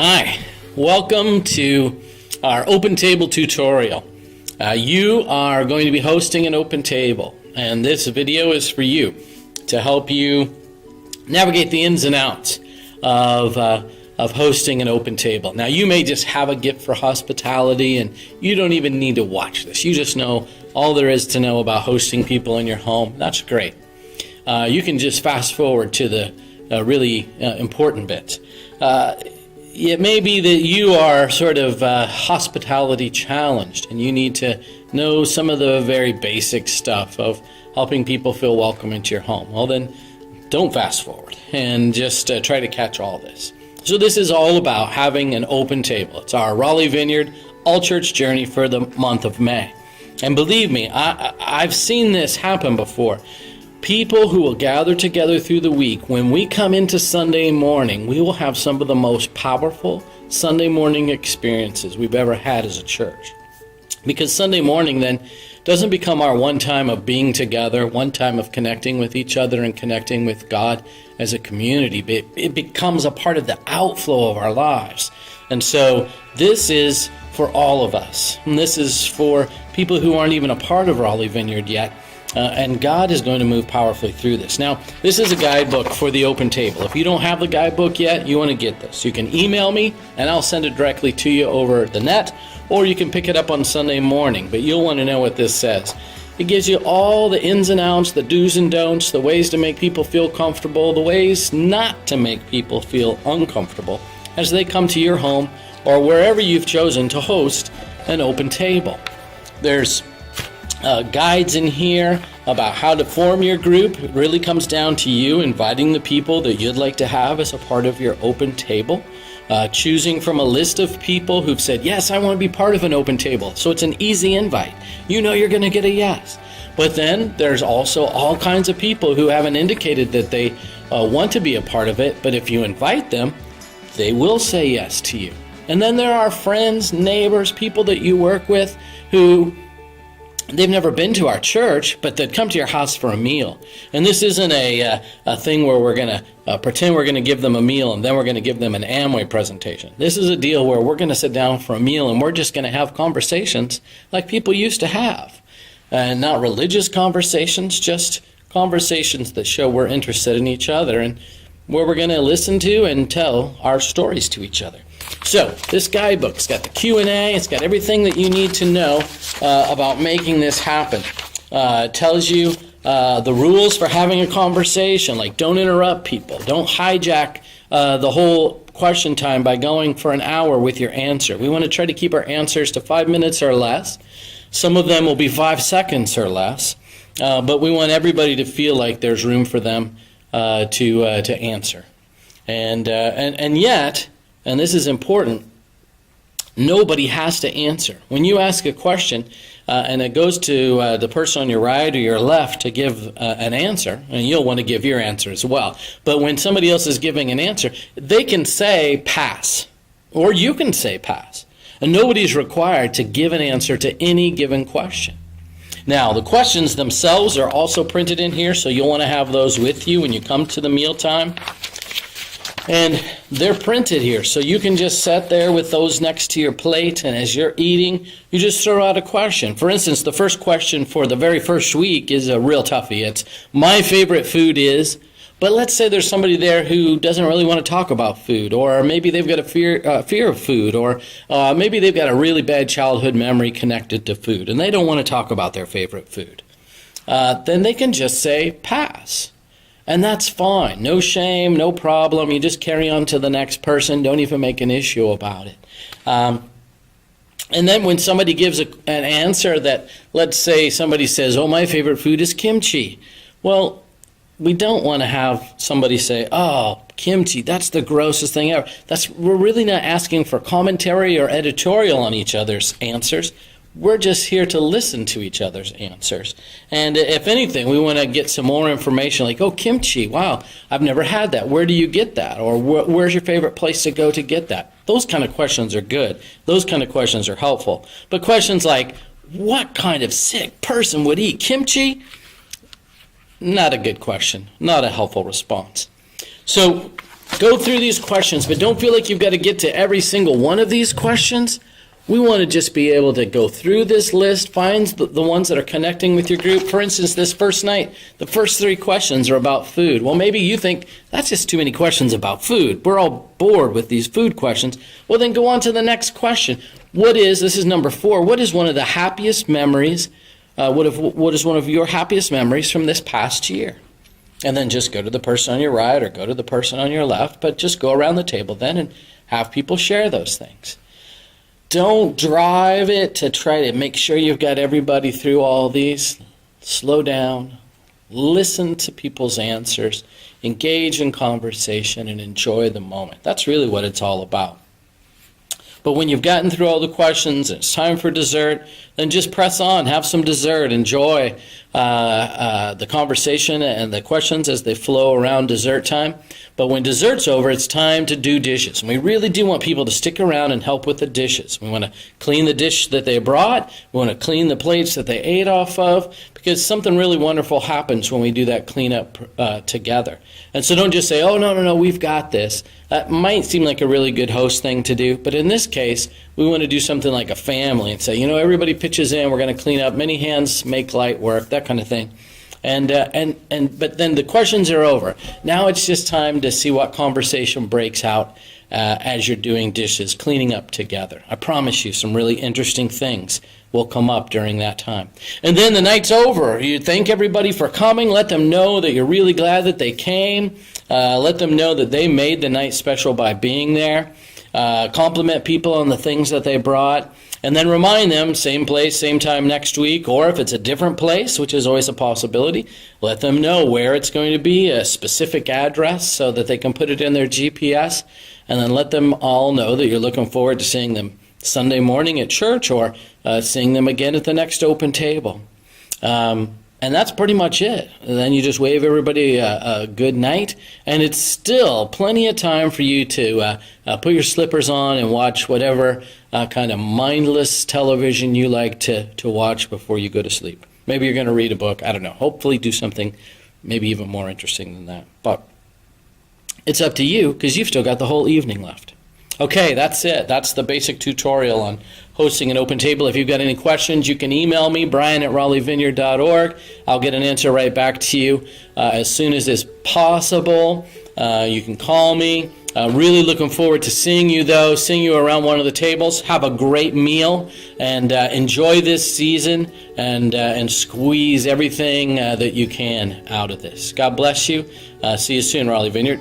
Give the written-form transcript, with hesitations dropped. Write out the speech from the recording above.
Hi, welcome to our Open Table tutorial. You are going to be hosting an Open Table, and this video is for you to help you navigate the ins and outs of hosting an Open Table. Now, you may just have a gift for hospitality, and you don't even need to watch this. You just know all there is to know about hosting people in your home. That's great. You can just fast forward to the really important bits. It may be that you are sort of hospitality challenged and you need to know some of the very basic stuff of helping people feel welcome into your home. Well, then don't fast forward and just try to catch all this. So this is all about having an open table. It's our Raleigh Vineyard all-church journey for the month of May. And believe me, I've seen this happen before. People who will gather together through the week, when we come into Sunday morning, we will have some of the most powerful Sunday morning experiences we've ever had as a church. Because Sunday morning then doesn't become our one time of being together, one time of connecting with each other and connecting with God as a community, but it becomes a part of the outflow of our lives. And so this is for all of us. And this is for people who aren't even a part of Raleigh Vineyard yet. And God is going to move powerfully through this. Now, this is a guidebook for the Open Table. If you don't have the guidebook yet, you want to get this. You can email me, and I'll send it directly to you over the net, or you can pick it up on Sunday morning, but you'll want to know what this says. It gives you all the ins and outs, the do's and don'ts, the ways to make people feel comfortable, the ways not to make people feel uncomfortable as they come to your home or wherever you've chosen to host an Open Table. There's guides in here about how to form your group. It really comes down to you inviting the people that you'd like to have as a part of your Open Table, choosing from a list of people who've said, yes, I want to be part of an Open Table. So it's an easy invite. You know you're going to get a yes. But then there's also all kinds of people who haven't indicated that they want to be a part of it, but if you invite them, they will say yes to you. And then there are friends, neighbors, people that you work with who they've never been to our church, but they'd come to your house for a meal. And this isn't a thing where we're going to pretend we're going to give them a meal and then we're going to give them an Amway presentation. This is a deal where we're going to sit down for a meal and we're just going to have conversations like people used to have. And not religious conversations, just conversations that show we're interested in each other and where we're going to listen to and tell our stories to each other. So this guidebook's got the Q&A, it's got everything that you need to know about making this happen. It tells you the rules for having a conversation, like don't interrupt people, don't hijack the whole question time by going for an hour with your answer. We want to try to keep our answers to 5 minutes or less. Some of them will be 5 seconds or less, but we want everybody to feel like there's room for them to answer. And yet, and this is important, nobody has to answer. When you ask a question and it goes to the person on your right or your left to give an answer, and you'll want to give your answer as well. But when somebody else is giving an answer, they can say pass, or you can say pass. And nobody's required to give an answer to any given question. Now, the questions themselves are also printed in here, so you'll want to have those with you when you come to the mealtime. And they're printed here, so you can just sit there with those next to your plate, and as you're eating, you just throw out a question. For instance, the first question for the very first week is a real toughie. It's, my favorite food is, but let's say there's somebody there who doesn't really want to talk about food, or maybe they've got a fear of food, or maybe they've got a really bad childhood memory connected to food, and they don't want to talk about their favorite food. Then they can just say pass. And that's fine. No shame, no problem. You just carry on to the next person. Don't even make an issue about it. And then when somebody gives an answer that, let's say somebody says, oh, my favorite food is kimchi. Well, we don't want to have somebody say, oh, kimchi, that's the grossest thing ever. We're really not asking for commentary or editorial on each other's answers. We're just here to listen to each other's answers. And if anything, we want to get some more information like, oh, kimchi, wow, I've never had that. Where do you get that? Or where's your favorite place to go to get that? Those kind of questions are good. Those kind of questions are helpful. But questions like, what kind of sick person would eat kimchi? Not a good question. Not a helpful response. So Go through these questions, but don't feel like you've got to get to every single one of these questions. We want to just be able to go through this list, find the ones that are connecting with your group. For instance, this first night, the first 3 questions are about food. Well, maybe you think, that's just too many questions about food. We're all bored with these food questions. Well, then go on to the next question. This is number 4, what is one of the happiest memories, what is one of your happiest memories from this past year? And then just go to the person on your right or go to the person on your left, but just go around the table then and have people share those things. Don't drive it to try to make sure you've got everybody through all these. Slow down, listen to people's answers, engage in conversation, and enjoy the moment. That's really what it's all about. But when you've gotten through all the questions and it's time for dessert, then just press on, have some dessert, enjoy the conversation and the questions as they flow around dessert time. But when dessert's over, it's time to do dishes. And we really do want people to stick around and help with the dishes. We want to clean the dish that they brought. We want to clean the plates that they ate off of, because something really wonderful happens when we do that cleanup together. And so don't just say, oh, no, we've got this. That might seem like a really good host thing to do, but in this case, we want to do something like a family and say, everybody pitches in, we're going to clean up, many hands make light work, that kind of thing. But then the questions are over. Now it's just time to see what conversation breaks out as you're doing dishes, cleaning up together. I promise you some really interesting things will come up during that time. And then the night's over. You thank everybody for coming. Let them know that you're really glad that they came. Let them know that they made the night special by being there. Compliment people on the things that they brought. And then remind them, same place, same time next week, or if it's a different place, which is always a possibility, let them know where it's going to be, a specific address so that they can put it in their GPS, and then let them all know that you're looking forward to seeing them Sunday morning at church or seeing them again at the next open table. And that's pretty much it. And then you just wave everybody a good night, and it's still plenty of time for you to put your slippers on and watch whatever kind of mindless television you like to watch before you go to sleep. Maybe you're going to read a book. I don't know. Hopefully do something maybe even more interesting than that. But it's up to you, because you've still got the whole evening left. Okay, that's it. That's the basic tutorial on hosting an open table. If you've got any questions, you can email me, brian@raleighvineyard.org. I'll get an answer right back to you as soon as is possible. You can call me. Really looking forward to seeing you, though, seeing you around one of the tables. Have a great meal and enjoy this season and squeeze everything that you can out of this. God bless you. See you soon, Raleigh Vineyard.